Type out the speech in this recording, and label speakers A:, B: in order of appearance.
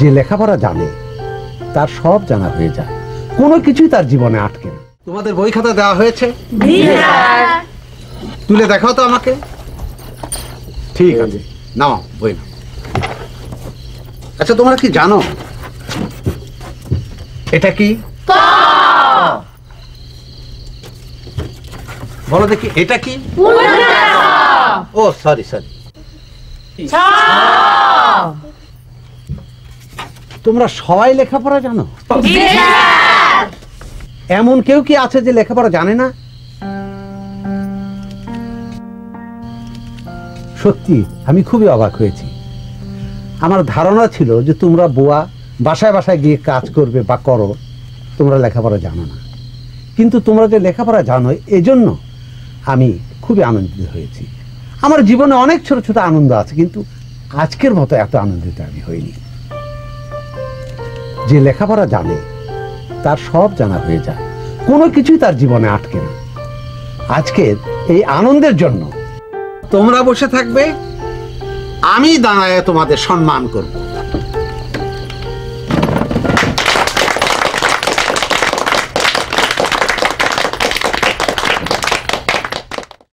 A: যে লেখাপড়া জানে তার সব জানা হয়ে যায়, কোনো কিছুই তার জীবনে আটকে না। তোমাদের বই খাতা দেওয়া হয়েছে? তুলে দেখাও তো আমাকে। ঠিক আছে, নাও বই নাও। আচ্ছা, তোমরা কি জানো এটা কি? বলো দেখি, এটা কি? ও সরি সরি, তোমরা সবাই লেখাপড়া জানো? এমন কেউ কি আছে যে লেখাপড়া জানে না? সত্যি আমি খুবই অবাক হয়েছি। আমার ধারণা ছিল যে তোমরা বুয়া বাসায় বাসায় গিয়ে কাজ করবে বা করো, তোমরা লেখাপড়া জানো না। কিন্তু তোমরা যে লেখাপড়া জানো, এজন্য আমি খুবই আনন্দিত হয়েছি। আমার জীবনে অনেক ছোট ছোট আনন্দ আছে, কিন্তু আজকের মতো এত আনন্দিত আমি হইনি। যে লেখাপড়া জানে তার সব জানা হয়ে যায়, কোনো কিছুই তার জীবনে আটকে না। আজকের এই আনন্দের জন্য তোমরা বসে থাকবে, আমি দাঁড়ায় তোমাদের সম্মান করব।